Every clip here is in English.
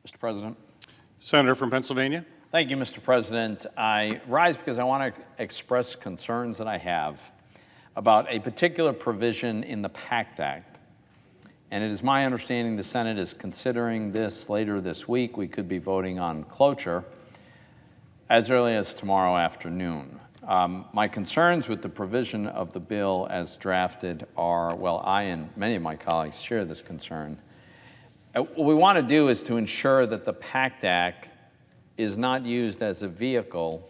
Mr. President. Senator from Pennsylvania. Thank you, Mr. President. I rise because I want to express concerns that I have about a particular provision in the PACT Act. And it is my understanding the Senate is considering this later this week. We could be voting on cloture as early as tomorrow afternoon. My concerns with the provision of the bill as drafted are, well, I and many of my colleagues share this concern. What we want to do is to ensure that the PACT Act is not used as a vehicle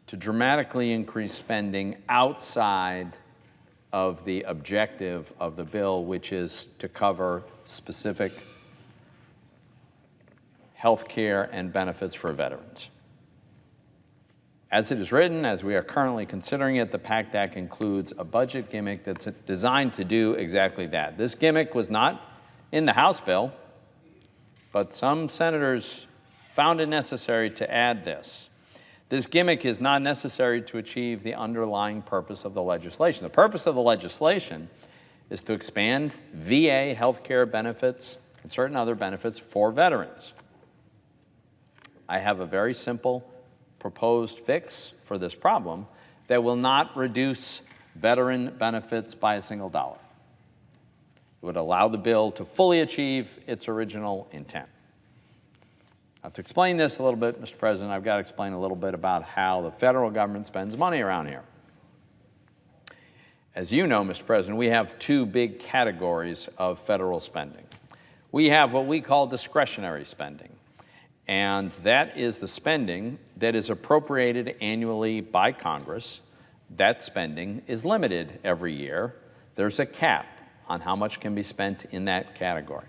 to dramatically increase spending outside of the objective of the bill, which is to cover specific health care and benefits for veterans. As it is written, as we are currently considering it, the PACT Act includes a budget gimmick that's designed to do exactly that. This gimmick was not in the House bill, but some senators found it necessary to add this. This gimmick is not necessary to achieve the underlying purpose of the legislation. The purpose of the legislation is to expand VA health care benefits and certain other benefits for veterans. I have a very simple proposed fix for this problem that will not reduce veteran benefits by a single dollar. It would allow the bill to fully achieve its original intent. Now, to explain this a little bit, Mr. President, I've got to explain a little bit about how the federal government spends money around here. As you know, Mr. President, we have two big categories of federal spending. We have what we call discretionary spending, and that is the spending that is appropriated annually by Congress. That spending is limited every year. There's a cap on how much can be spent in that category.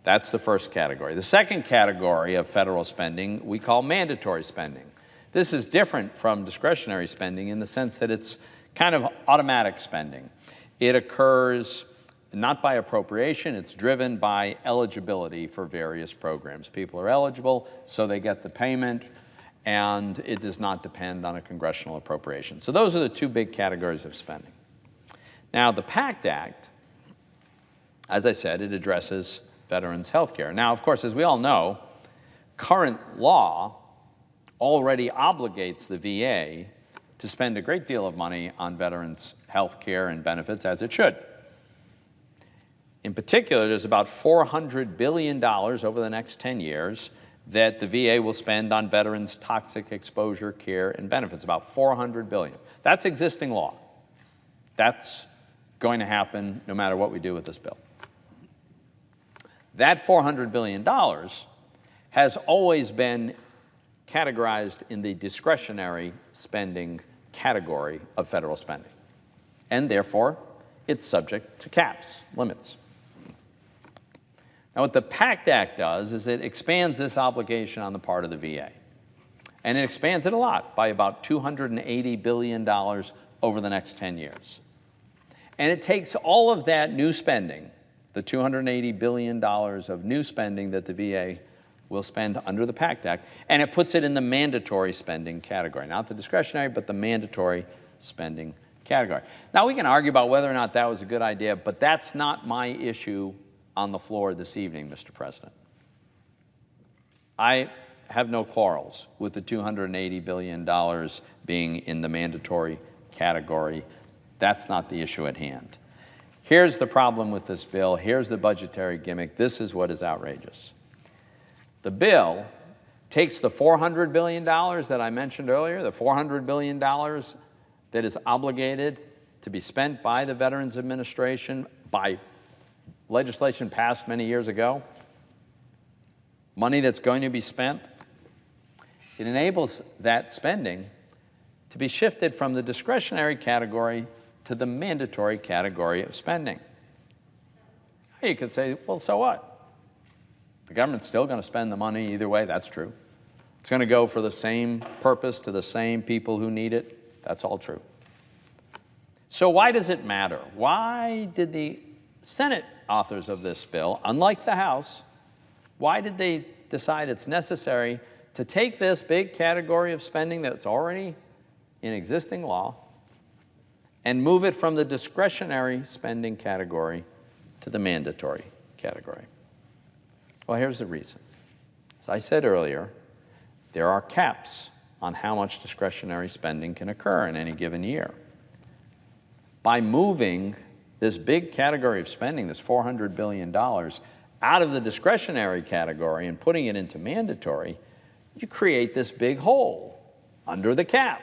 That's the first category. The second category of federal spending we call mandatory spending. This is different from discretionary spending in the sense that it's kind of automatic spending. It occurs not by appropriation, it's driven by eligibility for various programs. People are eligible, so they get the payment, and it does not depend on a congressional appropriation. So those are the two big categories of spending. Now, the PACT Act, as I said, it addresses veterans' health care. Now, of course, as we all know, current law already obligates the VA to spend a great deal of money on veterans' health care and benefits, as it should. In particular, there's about $400 billion over the next 10 years that the VA will spend on veterans' toxic exposure care and benefits, about $400 billion. That's existing law. That's going to happen no matter what we do with this bill. That $400 billion has always been categorized in the discretionary spending category of federal spending, and therefore it's subject to caps, limits. Now, what the PACT Act does is it expands this obligation on the part of the VA, and it expands it a lot by about $280 billion over the next 10 years. And it takes all of that new spending, the $280 billion of new spending that the VA will spend under the PACT Act, and it puts it in the mandatory spending category. Not the discretionary, but the mandatory spending category. Now, we can argue about whether or not that was a good idea, but that's not my issue on the floor this evening, Mr. President. I have no quarrels with the $280 billion being in the mandatory category. That's not the issue at hand. Here's the problem with this bill. Here's the budgetary gimmick. This is what is outrageous. The bill takes the $400 billion that I mentioned earlier, the $400 billion that is obligated to be spent by the Veterans Administration by legislation passed many years ago, money that's going to be spent. It enables that spending to be shifted from the discretionary category to the mandatory category of spending. You could say, well, so what? The government's still going to spend the money either way. That's true. It's going to go for the same purpose to the same people who need it. That's all true. So why does it matter? Why did the Senate authors of this bill, unlike the House, why did they decide it's necessary to take this big category of spending that's already in existing law and move it from the discretionary spending category to the mandatory category? Well, here's the reason. As I said earlier, there are caps on how much discretionary spending can occur in any given year. By moving this big category of spending, this $400 billion, out of the discretionary category and putting it into mandatory, you create this big hole under the cap.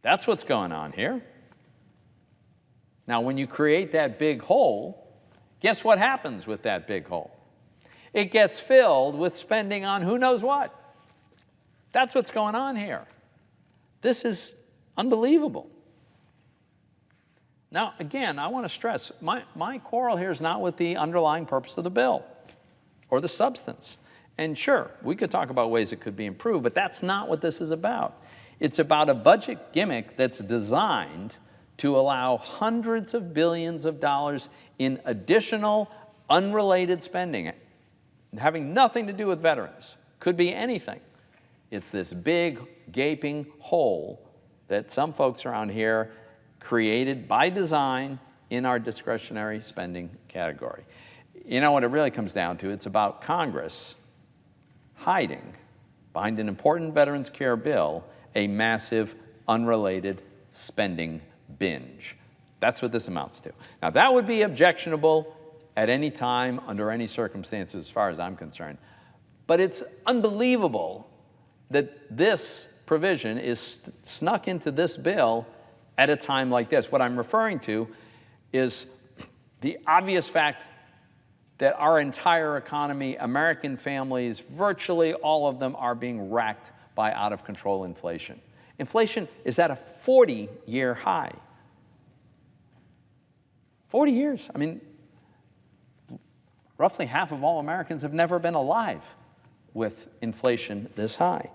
That's what's going on here. Now, when you create that big hole, guess what happens with that big hole? It gets filled with spending on who knows what. That's what's going on here. This is unbelievable. Now, again, I want to stress, my quarrel here is not with the underlying purpose of the bill or the substance. And sure, we could talk about ways it could be improved, but that's not what this is about. It's about a budget gimmick that's designed to allow hundreds of billions of dollars in additional unrelated spending, having nothing to do with veterans. Could be anything. It's this big, gaping hole that some folks around here created by design in our discretionary spending category. You know what it really comes down to? It's about Congress hiding behind an important veterans care bill a massive, unrelated spending binge. That's what this amounts to. Now, that would be objectionable at any time, under any circumstances, as far as I'm concerned. But it's unbelievable that this provision is snuck into this bill at a time like this. What I'm referring to is the obvious fact that our entire economy, American families, virtually all of them are being racked by out-of-control inflation. Inflation is at a 40-year high. 40 years. I mean, roughly half of all Americans have never been alive with inflation this high.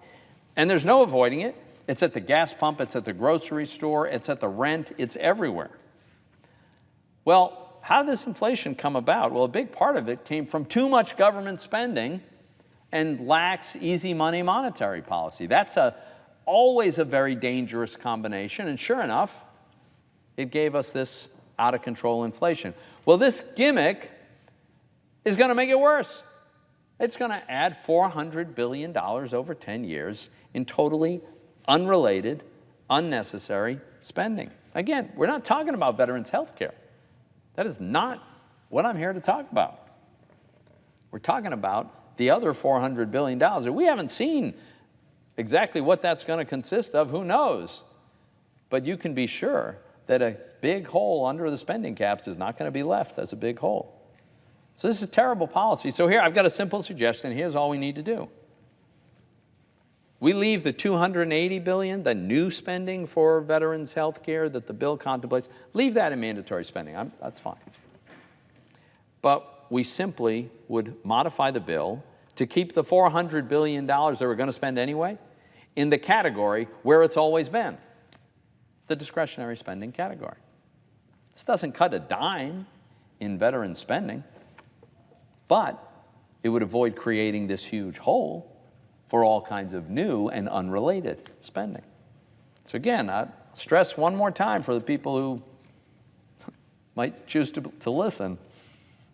And there's no avoiding it. It's at the gas pump, it's at the grocery store, it's at the rent, it's everywhere. Well, how did this inflation come about? Well, a big part of it came from too much government spending and lax, easy money monetary policy. That's always a very dangerous combination, and sure enough, it gave us this out-of-control inflation. Well, this gimmick is going to make it worse. It's going to add $400 billion over 10 years in totally unrelated, unnecessary spending. Again, we're not talking about veterans' health care. That is not what I'm here to talk about. We're talking about the other $400 billion. We haven't seen exactly what that's going to consist of. Who knows? But you can be sure that a big hole under the spending caps is not going to be left as a big hole. So this is terrible policy. So here, I've got a simple suggestion. Here's all we need to do. We leave the $280 billion, the new spending for veterans' health care that the bill contemplates, leave that in mandatory spending. That's fine. But we simply would modify the bill to keep the $400 billion that we're going to spend anyway in the category where it's always been, the discretionary spending category. This doesn't cut a dime in veteran spending, but it would avoid creating this huge hole for all kinds of new and unrelated spending. So again, I stress one more time for the people who might choose to listen.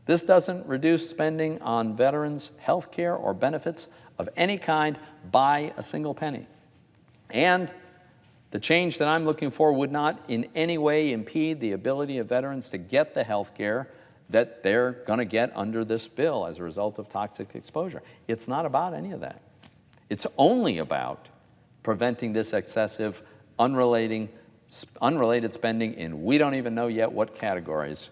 This doesn't reduce spending on veterans' health care or benefits of any kind by a single penny. And the change that I'm looking for would not in any way impede the ability of veterans to get the health care that they're going to get under this bill as a result of toxic exposure. It's not about any of that. It's only about preventing this excessive, unrelated spending in we don't even know yet what categories,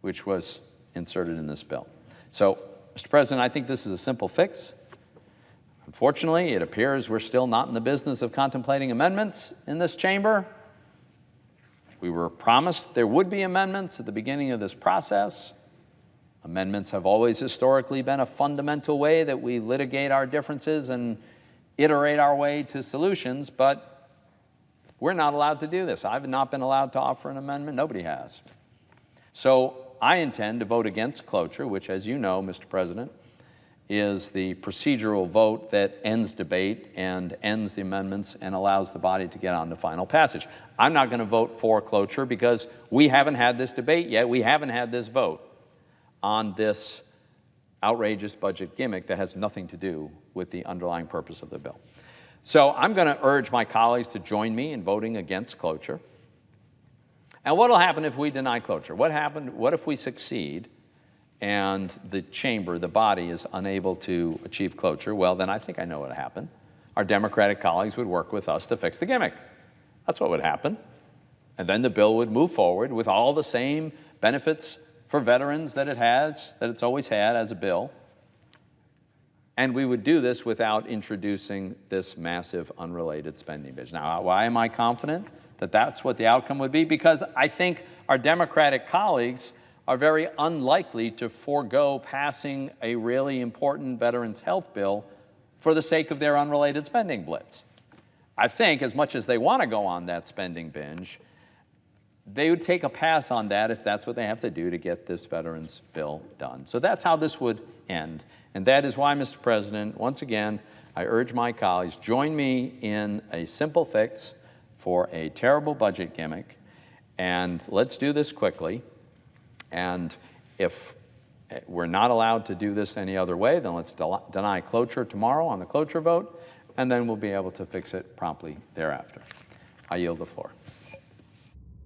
which was inserted in this bill. So, Mr. President, I think this is a simple fix. Unfortunately, it appears we're still not in the business of contemplating amendments in this chamber. We were promised there would be amendments at the beginning of this process. Amendments have always historically been a fundamental way that we litigate our differences and iterate our way to solutions, but we're not allowed to do this. I've not been allowed to offer an amendment. Nobody has. So I intend to vote against cloture, which, as you know, Mr. President, is the procedural vote that ends debate and ends the amendments and allows the body to get on to final passage. I'm not going to vote for cloture because we haven't had this debate yet. We haven't had this vote on this outrageous budget gimmick that has nothing to do with the underlying purpose of the bill. So I'm going to urge my colleagues to join me in voting against cloture. And what will happen if we deny cloture? What if we succeed and the chamber, the body, is unable to achieve cloture? Well, then I think I know what would happen. Our Democratic colleagues would work with us to fix the gimmick. That's what would happen. And then the bill would move forward with all the same benefits for veterans that it's always had as a bill. And we would do this without introducing this massive unrelated spending bill. Now, why am I confident that that's what the outcome would be? Because I think our Democratic colleagues are very unlikely to forego passing a really important veterans health bill for the sake of their unrelated spending blitz. I think as much as they want to go on that spending binge, they would take a pass on that if that's what they have to do to get this veterans bill done. So that's how this would end. And that is why, Mr. President, once again, I urge my colleagues, join me in a simple fix for a terrible budget gimmick, and let's do this quickly. And if we're not allowed to do this any other way, then let's deny cloture tomorrow on the cloture vote, and then we'll be able to fix it promptly thereafter. I yield the floor.